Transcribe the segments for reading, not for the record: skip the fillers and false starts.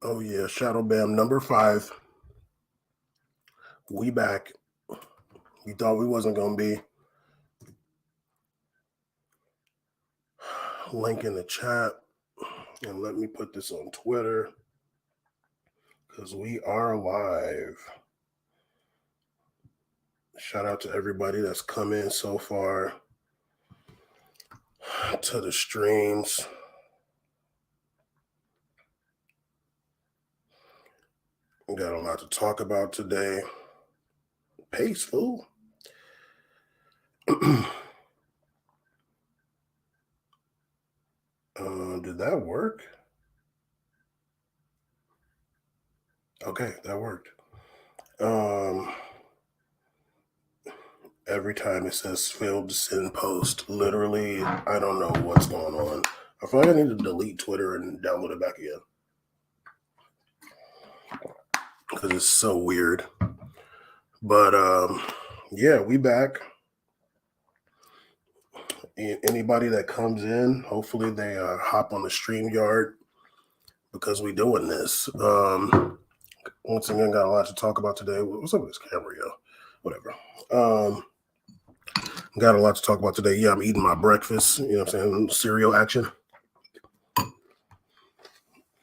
Oh yeah, Shadowbammed number 5. We back. You thought we wasn't gonna be. Link in the chat, and let me put this on Twitter because we are live. Shout out to everybody that's come in so far to the streams. We got a lot to talk about today. Pace, fool. Did that work? Okay, that worked. Every time it says failed to send post, literally, I don't know what's going on. I feel like I need to delete Twitter and download it back again because it's so weird. But yeah, we back. Anybody that comes in, hopefully they hop on the StreamYard because we doing this. Once again, got a lot to talk about today. What's up with this camera, yo? Whatever. Got a lot to talk about today. Yeah, I'm eating my breakfast. You know what I'm saying? Cereal action.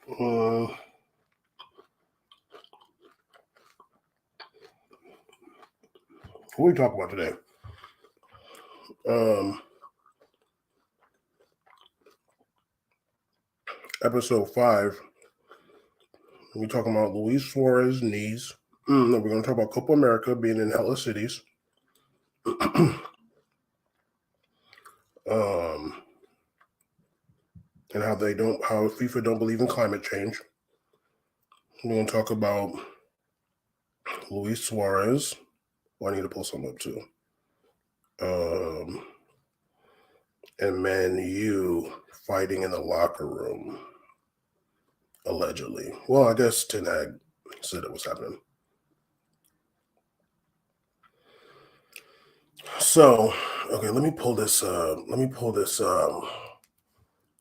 What are we talking about today? Episode 5. We're talking about Luis Suarez knees. We're going to talk about Copa America being in hella cities. And how FIFA don't believe in climate change. We're going to talk about Luis Suarez. Well, I need to pull something up too. And Man U fighting in the locker room, allegedly. Well, I guess Ten Hag said it was happening. So, okay, let me pull this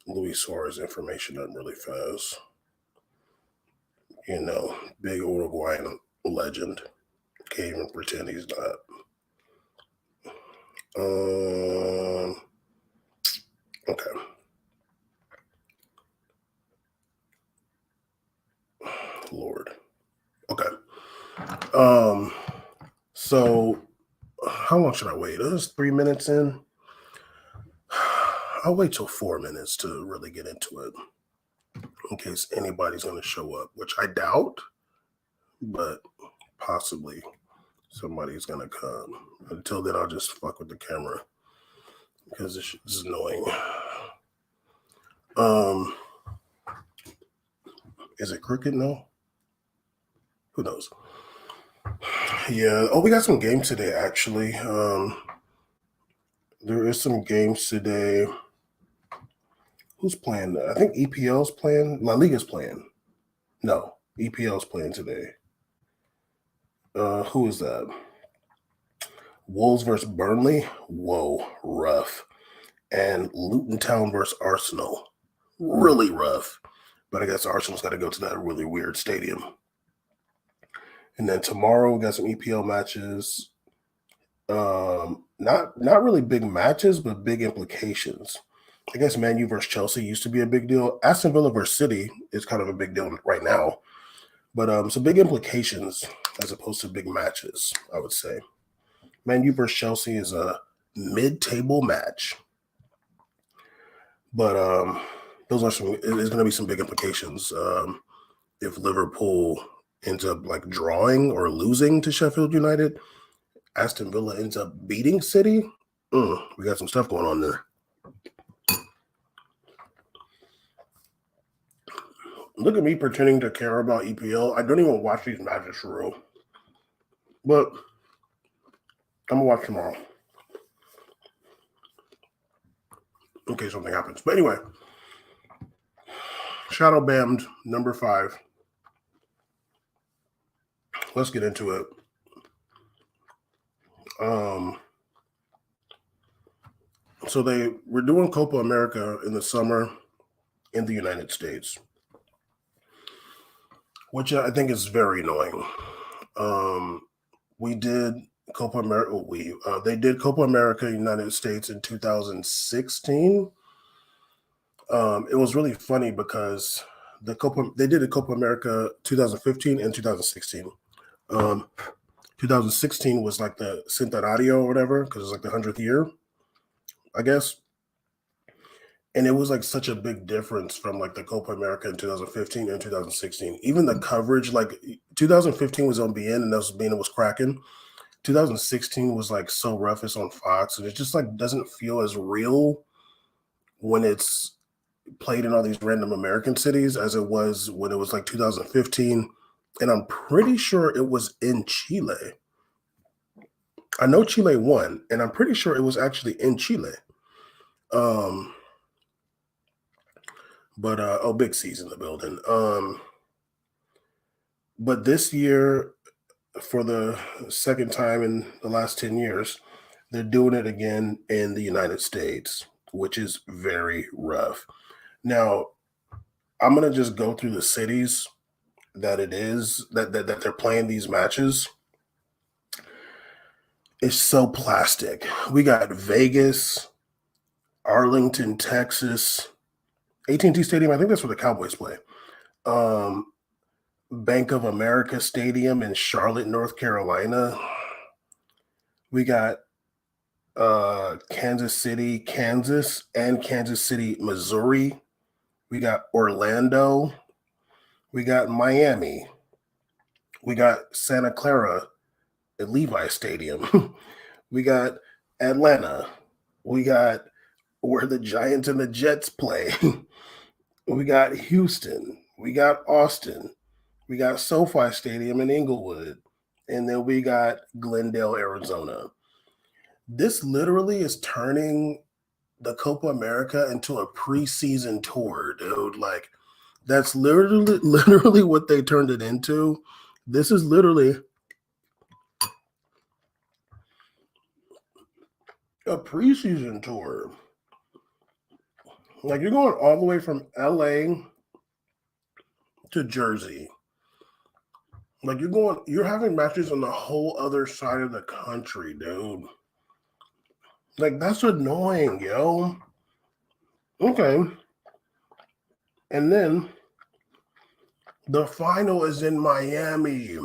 Luis Suarez information up really fast. You know, big Uruguayan legend. Can't even pretend he's not. Okay. Lord. Okay. So how long should I wait? It was 3 minutes in. I'll wait till 4 minutes to really get into it in case anybody's going to show up, which I doubt, but possibly somebody's going to come. Until then, I'll just fuck with the camera because this is annoying. Is it crooked? No? Who knows? Yeah. Oh, we got some games today, actually. There is some games today. Who's playing? I think EPL's playing. La Liga's playing. No, EPL's playing today. Who is that? Wolves versus Burnley. Whoa, rough. And Luton Town versus Arsenal. Really rough. But I guess Arsenal's got to go to that really weird stadium. And then tomorrow we got some EPL matches. Not really big matches, but big implications. I guess Man U versus Chelsea used to be a big deal. Aston Villa versus City is kind of a big deal right now. But some big implications as opposed to big matches, I would say. Man U versus Chelsea is a mid-table match. But there's going to be some big implications. If Liverpool ends up like drawing or losing to Sheffield United, Aston Villa ends up beating City. We got some stuff going on there. Look at me pretending to care about EPL. I don't even watch these matches for real. But I'm going to watch tomorrow. In case something happens. But anyway, Shadowbammed number 5. Let's get into it. So we're doing Copa America in the summer in the United States. which I think is very annoying. We did Copa America. They did Copa America United States in 2016. It was really funny because they did a Copa America 2015 and 2016. Um, 2016 was like the Centenario or whatever because it's like the 100th year, I guess. And it was like such a big difference from like the Copa America in 2015 and 2016. Even the coverage, like 2015 was on BN and BN was cracking. 2016 was like so rough. It's on Fox, and it just like doesn't feel as real when it's played in all these random American cities as it was when it was like 2015. And I'm pretty sure it was in Chile. I know Chile won, and I'm pretty sure it was actually in Chile. Um, but big C's in the building. But this year, for the second time in the last 10 years, they're doing it again in the United States, which is very rough. Now, I'm gonna just go through the cities that it is that they're playing these matches. It's so plastic. We got Vegas, Arlington, Texas, AT&T Stadium. I think that's where the Cowboys play. Bank of America Stadium in Charlotte, North Carolina. We got Kansas City, Kansas, and Kansas City, Missouri. We got Orlando. We got Miami. We got Santa Clara at Levi Stadium. We got Atlanta. We got where the Giants and the Jets play. We got Houston. We got Austin. We got SoFi Stadium in Inglewood. And then we got Glendale, Arizona. This literally is turning the Copa America into a preseason tour, dude. Like, that's literally what they turned it into. This is literally a preseason tour. Like, you're going all the way from LA to Jersey. Like, you're having matches on the whole other side of the country, dude. Like, that's annoying, yo. Okay. And then the final is in Miami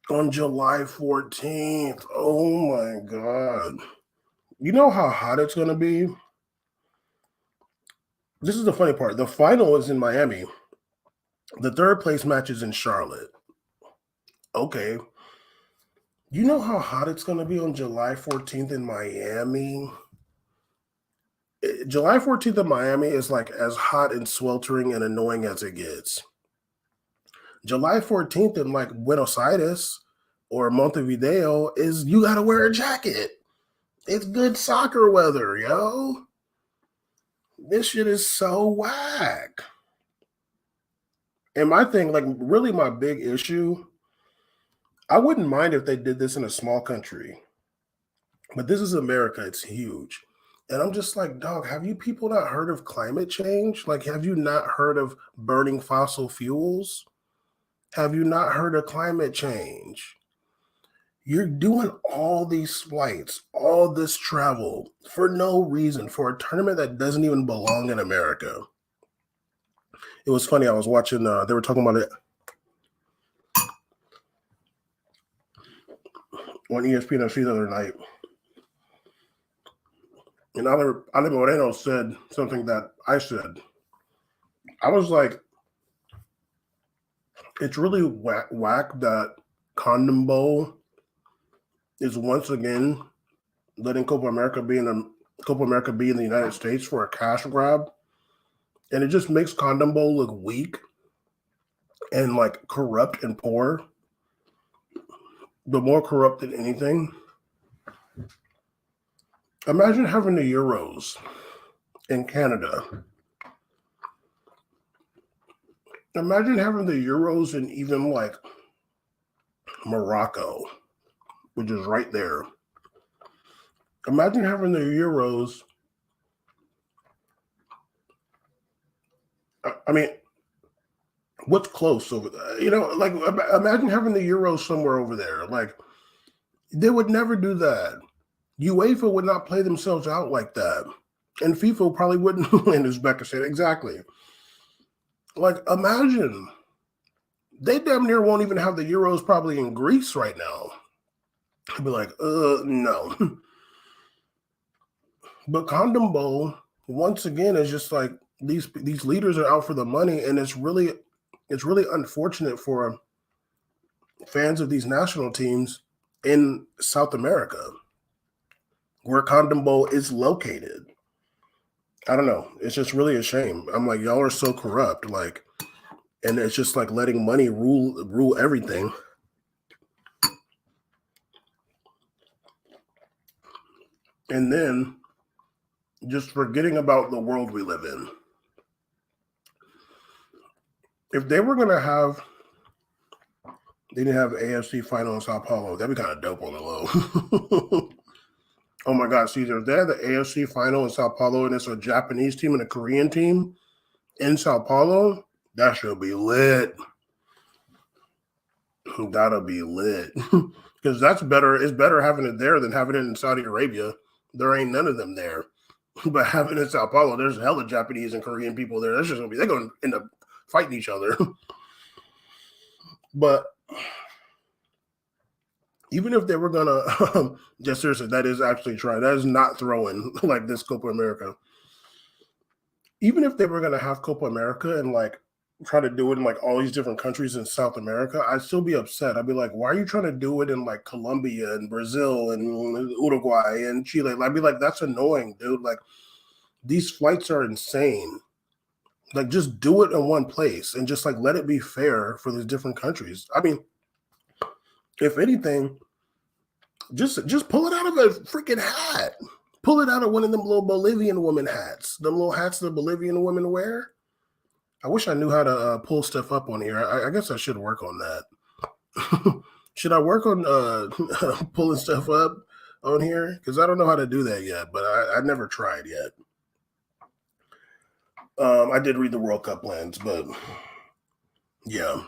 on July 14th. Oh my God. You know how hot it's going to be? This is the funny part. The final is in Miami. The third place match is in Charlotte. Okay. You know how hot it's going to be on July 14th in Miami? July 14th in Miami is like as hot and sweltering and annoying as it gets. July 14th in like Buenos Aires or Montevideo is you got to wear a jacket. It's good soccer weather, yo. This shit is so whack. And my thing, like, really my big issue, I wouldn't mind if they did this in a small country, but this is America. It's huge. And I'm just like, dog, have you people not heard of climate change? Like, have you not heard of burning fossil fuels? Have you not heard of climate change? You're doing all these flights, all this travel for no reason, for a tournament that doesn't even belong in America. It was funny. I was watching, they were talking about it on ESPN FC the other night. And Ale Moreno said something that I said. I was like, it's really whack that Condom Bowl is once again letting Copa America be in the United States for a cash grab. And it just makes Condom Bowl look weak and like corrupt and poor. But more corrupt than anything. Imagine having the Euros in Canada. Imagine having the Euros in even like Morocco, which is right there. Imagine having the Euros. I mean, What's close over there? Like imagine having the Euros somewhere over there. Like they would never do that. UEFA would not play themselves out like that. And FIFA probably wouldn't win Uzbekistan. Exactly. Like imagine they damn near won't even have the Euros probably in Greece right now. I'd be like, no. But Condom Bowl, once again, is just like these leaders are out for the money, and it's really unfortunate for fans of these national teams in South America, where Condom Bowl is located. I don't know. It's just really a shame. I'm like, y'all are so corrupt, like, and it's just like letting money rule everything. And then just forgetting about the world we live in. If they were going to have, they didn't have AFC final in Sao Paulo, that'd be kind of dope on the low. Oh my God, Caesar, if they had the AFC final in Sao Paulo and it's a Japanese team and a Korean team in Sao Paulo, that should be lit. That'll be lit. Because that's better. It's better having it there than having it in Saudi Arabia. There ain't none of them there. But having it in Sao Paulo, there's hella Japanese and Korean people there. That's just gonna be, they're gonna end up fighting each other. But even if they were gonna, just seriously, that is actually trying. That is not throwing like this Copa America. Even if they were gonna have Copa America and like try to do it in like all these different countries in South America, I'd still be upset. I'd be like, why are you trying to do it in like Colombia and Brazil and Uruguay and Chile? I'd be like, that's annoying, dude. Like these flights are insane. Like just do it in one place and just like let it be fair for these different countries. I mean, if anything, just pull it out of a freaking hat. Pull it out of one of them little Bolivian woman hats. Them little hats the Bolivian women wear. I wish I knew how to pull stuff up on here. I guess I should work on that. Should I work on pulling stuff up on here? Because I don't know how to do that yet, but I never tried yet. I did read the World Cup plans, but yeah.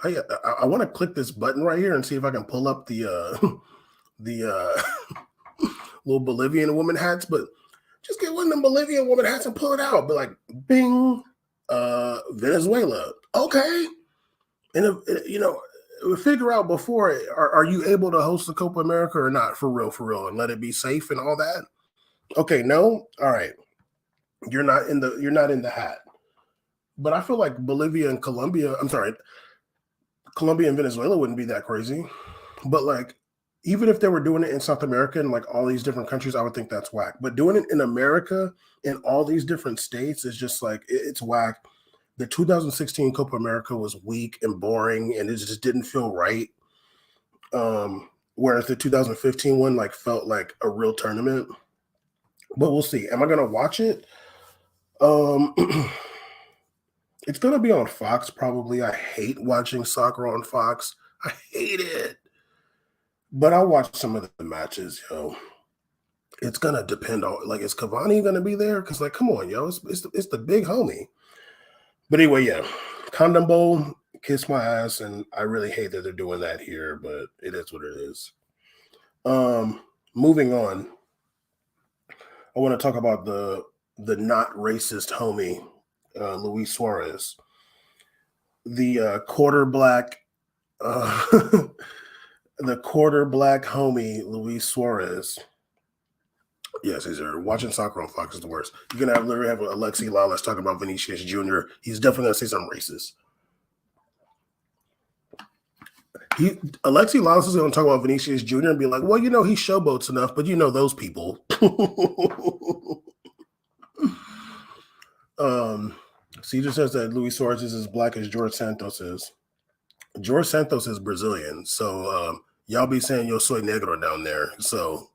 I want to click this button right here and see if I can pull up the little Bolivian woman hats, but just get one of them Bolivian woman hats and pull it out. But like, bing, Venezuela. Okay. And we figure out before, are you able to host the Copa America or not? For real, and let it be safe and all that. Okay, no? All right. You're not in the hat. But I feel like Bolivia and Colombia and Venezuela wouldn't be that crazy. But like, even if they were doing it in South America and like all these different countries, I would think that's whack. But doing it in America in all these different states is just like, it's whack. The 2016 Copa America was weak and boring and it just didn't feel right. Whereas the 2015 one like felt like a real tournament. But we'll see. Am I going to watch it? It's going to be on Fox probably. I hate watching soccer on Fox. I hate it. But I'll watch some of the matches, yo. It's going to depend on, like, is Cavani going to be there? Because, like, come on, yo. It's the big homie. But anyway, yeah. Condom Bowl, kiss my ass, and I really hate that they're doing that here, but it is what it is. Moving on. I want to talk about the not racist homie, Luis Suarez. The quarter black the quarter black homie, Luis Suarez. Yes, he's there. Watching soccer on Fox is the worst. You're going to literally have Alexi Lalas talking about Vinicius Jr. He's definitely going to say something racist. Alexi Lalas is going to talk about Vinicius Jr. and be like, well, he showboats enough, but those people. Caesar says that Luis Suarez is as black as George Santos is. George Santos is Brazilian, so y'all be saying yo soy negro down there, so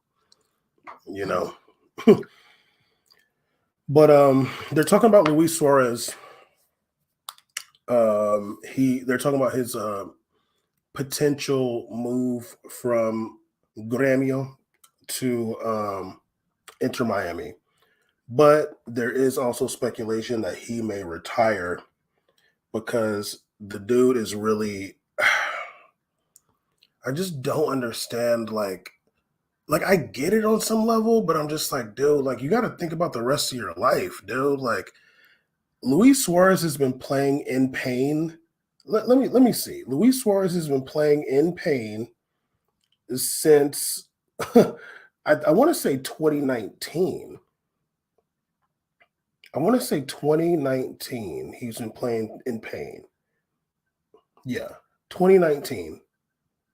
But they're talking about Luis Suarez. They're talking about his potential move from Grêmio to Inter Miami. But there is also speculation that he may retire because the dude is really I just don't understand like I get it on some level, but I'm just like, dude, like you got to think about the rest of your life, dude. Like Luis Suarez has been playing in pain. Let me see. Luis Suarez has been playing in pain since I want to say 2019. I want to say 2019. He's been playing in pain. Yeah, 2019.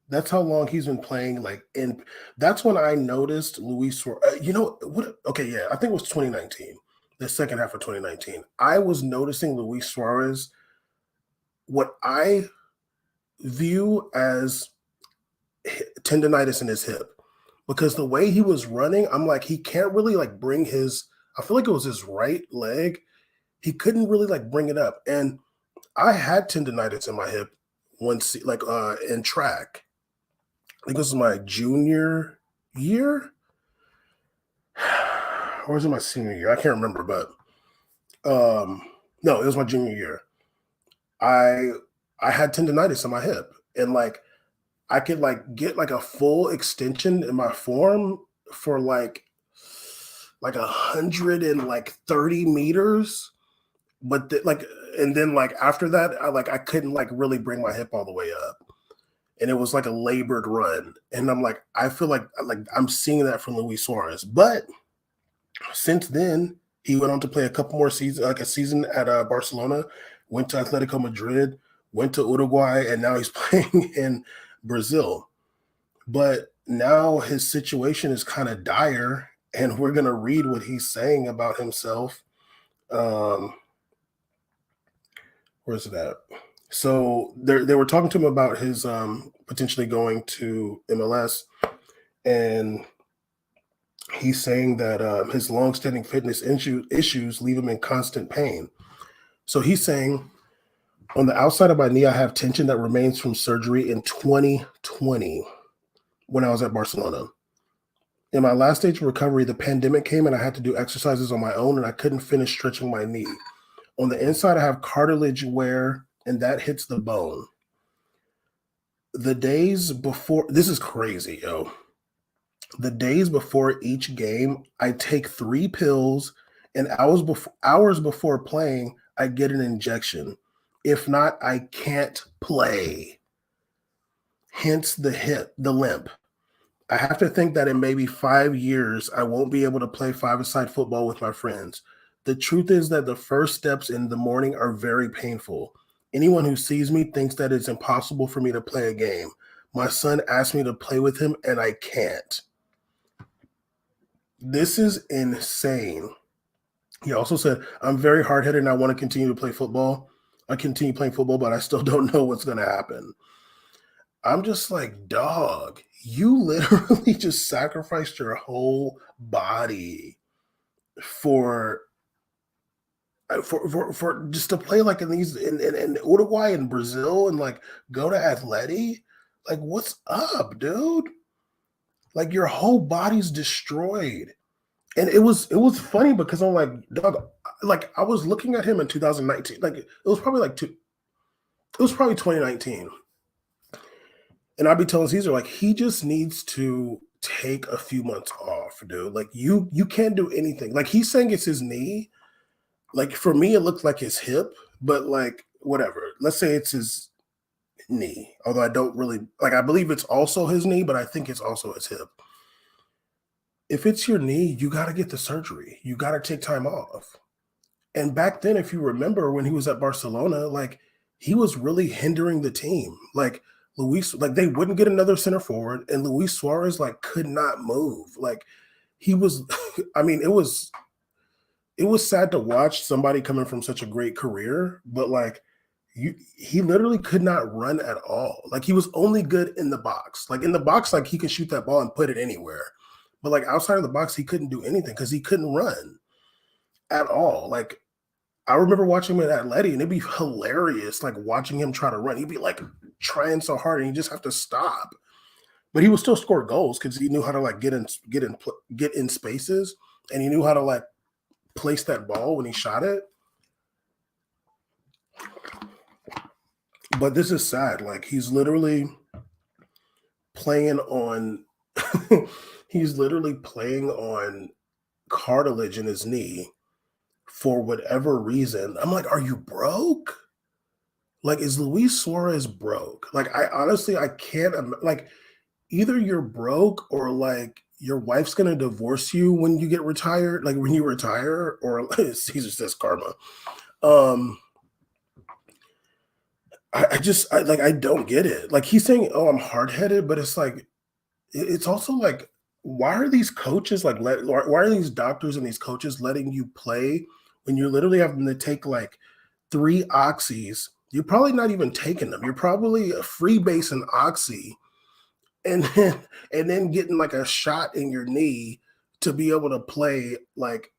That's how long he's been playing. Like, in that's when I noticed Luis Suarez. You know what? Okay, yeah, I think it was 2019, the second half of 2019. I was noticing Luis Suarez, what I view as tendonitis in his hip, because the way he was running, I'm like, he can't really like bring his. I feel like it was his right leg. He couldn't really like bring it up, and I had tendonitis in my hip once, like in track. I think this was my junior year, or was it my senior year? I can't remember, but no, it was my junior year. I I had tendonitis in my hip, and like I could like get like a full extension in my form for like 130 meters, but like and then like after that, I couldn't like really bring my hip all the way up, and it was like a labored run, and I'm like I feel like I'm seeing that from Luis Suarez, but since then, he went on to play a couple more seasons, like a season at Barcelona, went to Atletico Madrid, went to Uruguay, and now he's playing in Brazil. But now his situation is kind of dire, and we're gonna read what he's saying about himself. Um, where's it at? So they were talking to him about his potentially going to MLS, and he's saying that his longstanding fitness issues leave him in constant pain. So he's saying, on the outside of my knee, I have tension that remains from surgery in 2020 when I was at Barcelona. In my last stage of recovery, the pandemic came and I had to do exercises on my own and I couldn't finish stretching my knee. On the inside, I have cartilage wear and that hits the bone. The days before, this is crazy, yo. The days before each game, I take 3 pills, and hours before playing, I get an injection. If not, I can't play. Hence the limp. I have to think that in maybe 5 years, I won't be able to play five-a-side football with my friends. The truth is that the first steps in the morning are very painful. Anyone who sees me thinks that it's impossible for me to play a game. My son asked me to play with him, and I can't. This is insane. He also said, I'm very hard headed and I want to continue to play football. I continue playing football, but I still don't know what's going to happen. I'm just like, dog, you literally just sacrificed your whole body for for just to play like in these in Uruguay and Brazil and like go to Atleti. Like, what's up, dude? Like your whole body's destroyed. And it was funny because I'm like, dog, like I was looking at him in 2019. Like it was probably 2019. And I'd be telling Caesar, like, he just needs to take a few months off, dude. Like you can't do anything. Like he's saying it's his knee. Like for me, it looked like his hip, but like whatever. Let's say it's his knee. Although I don't really like I believe it's also his knee, but I think it's also his hip. If it's your knee, you gotta get the surgery. You gotta take time off. And back then, if you remember when he was at Barcelona, like he was really hindering the team. Like like they wouldn't get another center forward, and Luis Suarez like could not move. Like he was, I mean, it was sad to watch somebody coming from such a great career, but like he literally could not run at all. Like he was only good in the box. Like in the box, like he could shoot that ball and put it anywhere. But like outside of the box, he couldn't do anything because he couldn't run at all. Like I remember watching him at Atleti, and it'd be hilarious, like watching him try to run. He'd be like trying so hard, and he just have to stop. But he would still score goals because he knew how to like get in spaces, and he knew how to like placed that ball when he shot it. But this is sad. Like he's literally playing on he's literally playing on cartilage in his knee for whatever reason. I'm like, are you broke? Like, is Luis Suarez broke? Like, I honestly, I can't, like, either you're broke or like your wife's gonna divorce you when you get retired, like when you retire, or Caesar says karma. Um, I don't get it. Like he's saying, "Oh, I'm hard headed," but it's like it's also like, why are these coaches like why are these doctors and these coaches letting you play when you're literally having to take like 3 oxys? You're probably not even taking them. You're probably a free base and oxy, and then getting like a shot in your knee to be able to play like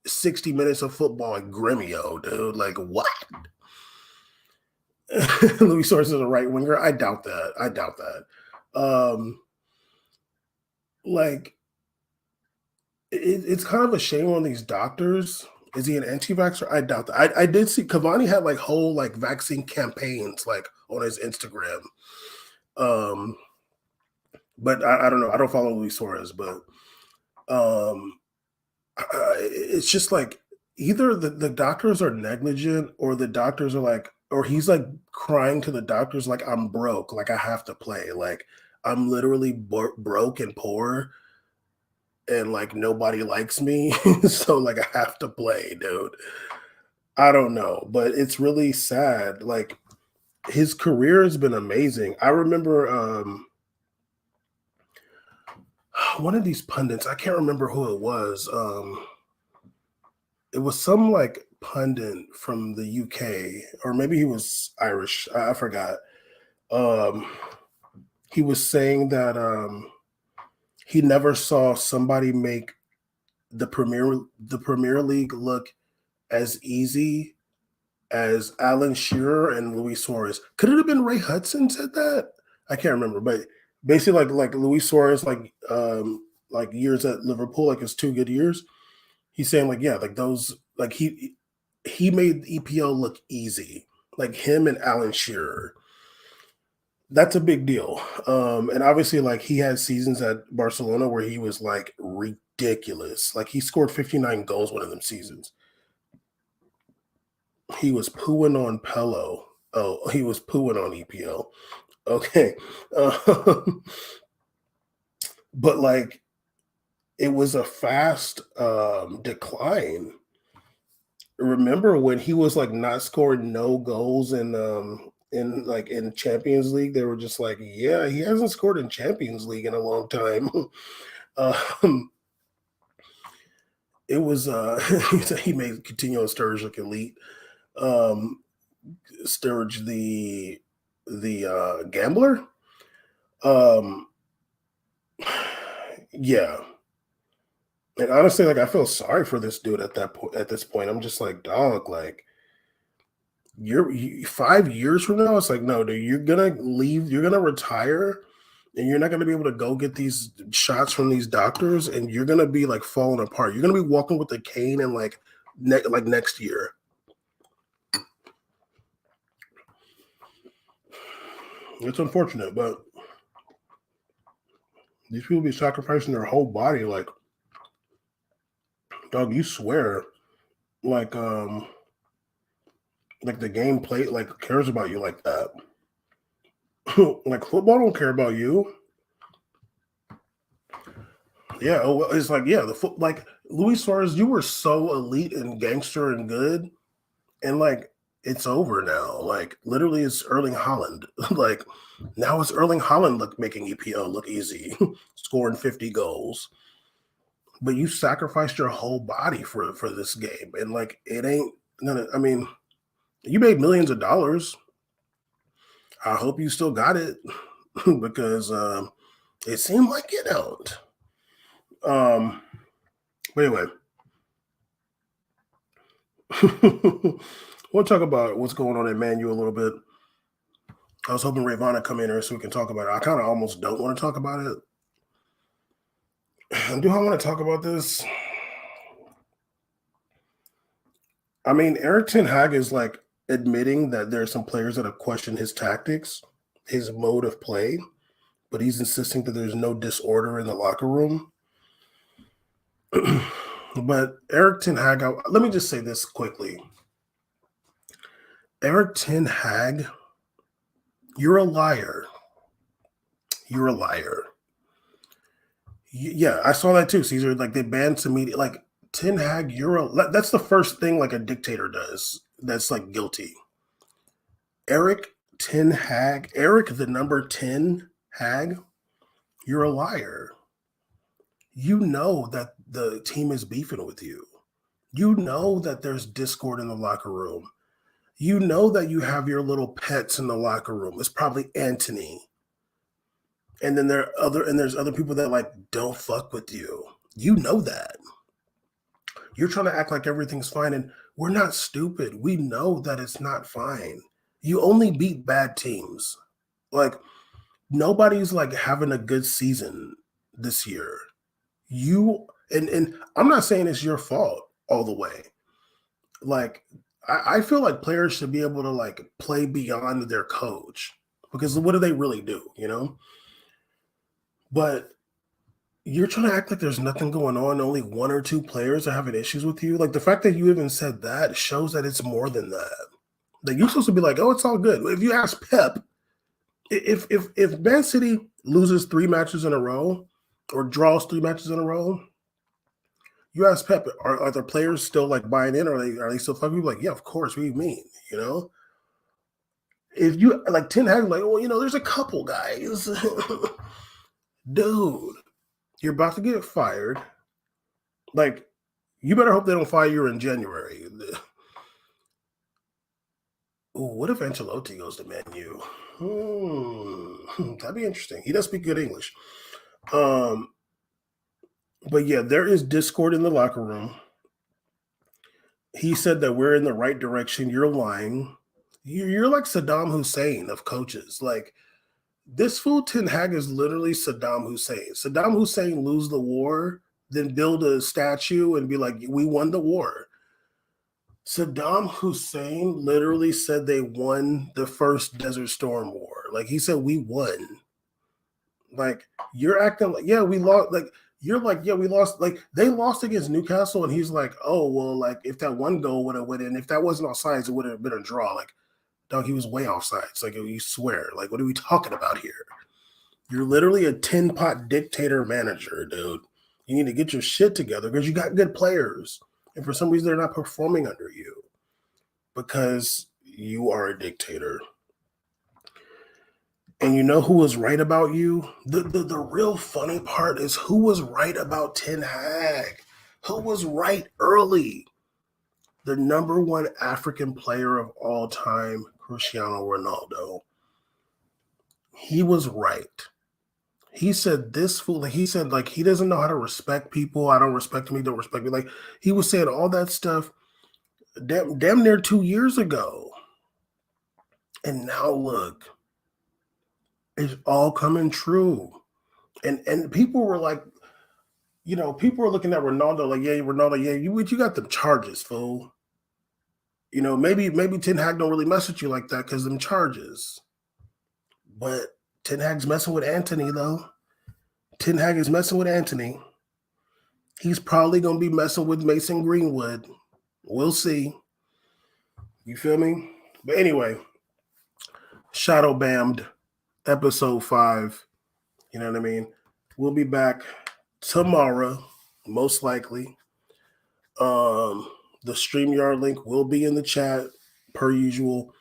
60 minutes of football at Gremio, dude. Like what? Luis Suarez is a right winger. I doubt that. I doubt that. Like it's kind of a shame on these doctors. Is he an anti-vaxxer? I doubt that. I did see Cavani had like whole like vaccine campaigns like on his Instagram. Um, but I don't know. I don't follow Luis Suarez, but um, it's just like either the doctors are negligent or the doctors are like, or he's like crying to the doctors like I'm broke, like I have to play, like I'm literally broke and poor and like nobody likes me, so like I have to play, dude. I don't know, but it's really sad. Like his career has been amazing. I remember one of these pundits, I can't remember who it was. It was some like pundit from the UK, or maybe he was Irish. I forgot. Um, he was saying that he never saw somebody make the Premier League look as easy as Alan Shearer and Luis Suarez. Could it have been Ray Hudson said that? I can't remember, but basically like Luis Suarez like years at Liverpool, like his 2 good years. He's saying like yeah, like those like he made EPL look easy. Like him and Alan Shearer. That's a big deal. And obviously like he had seasons at Barcelona where he was like ridiculous. Like he scored 59 goals one of them seasons. He was pooing on Pello. Oh, he was pooing on EPL. Okay. But like it was a fast decline. Remember when he was like not scoring no goals in Champions League? They were just like, yeah, he hasn't scored in Champions League in a long time. um, it was he made Coutinho and Sturridge look elite. Um, Sturridge the gambler. Um, yeah, and honestly, like I feel sorry for this dude at that point. At this point, I'm just like, dog, like 5 years from now, it's like, no, dude, you're gonna leave, you're gonna retire, and you're not gonna be able to go get these shots from these doctors, and you're gonna be like falling apart. You're gonna be walking with a cane and like next year. It's unfortunate, but these people be sacrificing their whole body, like, dog, you swear, like like the game play like cares about you like that. Like football don't care about you. Yeah, oh, well, it's like yeah, the foot like Luis Suarez, you were so elite and gangster and good, and like it's over now. Like literally, it's Erling Holland. Like now it's Erling Holland look making EPL look easy, scoring 50 goals. But you sacrificed your whole body for this game, and like it ain't gonna. I mean, you made millions of dollars. I hope you still got it because it seemed like you don't. But anyway, we'll talk about what's going on in Manu a little bit. I was hoping Rayvon would come in here so we can talk about it. I kind of almost don't want to talk about it. Do I want to talk about this? I mean, Eric Ten Hag is like admitting that there are some players that have questioned his tactics, his mode of play, but he's insisting that there's no disorder in the locker room. But Eric Ten Hag, let me just say this quickly. Eric Ten Hag, you're a liar. You're a liar. Yeah, I saw that too, Caesar. Like they banned some media. Like Ten Hag, that's the first thing like a dictator does. That's like guilty. Eric Ten Hag, Eric the number 10 Hag, you're a liar. You know that the team is beefing with you. You know that there's discord in the locker room. You know that you have your little pets in the locker room. It's probably Anthony. And then there's other people that like don't fuck with you. You know that. You're trying to act like everything's fine, and we're not stupid. We know that it's not fine. You only beat bad teams. Like nobody's like having a good season this year. And I'm not saying it's your fault all the way. Like I feel like players should be able to like play beyond their coach because what do they really do, you know? But you're trying to act like there's nothing going on. Only one or two players are having issues with you. Like the fact that you even said that shows that it's more than that. Like you're supposed to be like, oh, it's all good. If you ask Pep, if Man City loses 3 matches in a row or draws 3 matches in a row, you ask Pep, are the players still like buying in? Or are they still fucking? Like, yeah, of course. What do you mean? You know, if you like Ten Hag, like, well, you know, there's a couple guys, dude. You're about to get fired. Like, you better hope they don't fire you in January. Ooh, what if Ancelotti goes to Man U? That'd be interesting. He does speak good English. But yeah, there is discord in the locker room. He said that we're in the right direction. You're lying. You're like Saddam Hussein of coaches. Like this fool Ten Hag is literally Saddam Hussein. Saddam Hussein lose the war, then build a statue and be like, we won the war. Saddam Hussein literally said they won the first Desert Storm War. Like he said, we won. Like you're acting like, yeah, we lost. Like you're like, yeah, we lost. Like they lost against Newcastle, and he's like, oh well, like if that one goal would have went in, if that wasn't offsides, it would have been a draw. Like, dog, he was way offsides. Like you swear. Like what are we talking about here? You're literally a tin pot dictator manager, dude. You need to get your shit together because you got good players, and for some reason they're not performing under you because you are a dictator. And you know who was right about you? The real funny part is who was right about Ten Hag? Who was right early? The number 1 African player of all time, Cristiano Ronaldo. He was right. He said this fool, he said like he doesn't know how to respect people. I don't respect him, he don't respect me. Like he was saying all that stuff damn near 2 years ago. And now look. It's all coming true. And people were like, you know, people were looking at Ronaldo like, yeah, Ronaldo, yeah, you got them charges, fool. You know, maybe Ten Hag don't really mess with you like that because them charges. But Ten Hag's messing with Anthony, though. Ten Hag is messing with Anthony. He's probably going to be messing with Mason Greenwood. We'll see. You feel me? But anyway, Shadowbammed, episode 5. You know what I mean? We'll be back tomorrow, most likely. The StreamYard link will be in the chat, per usual.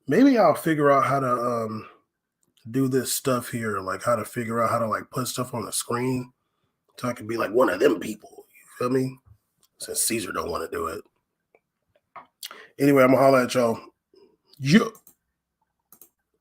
Maybe I'll figure out how to do this stuff here, like how to figure out how to like put stuff on the screen so I can be like one of them people. You feel me? Since Caesar don't want to do it. Anyway, I'm gonna holler at y'all. Yeah.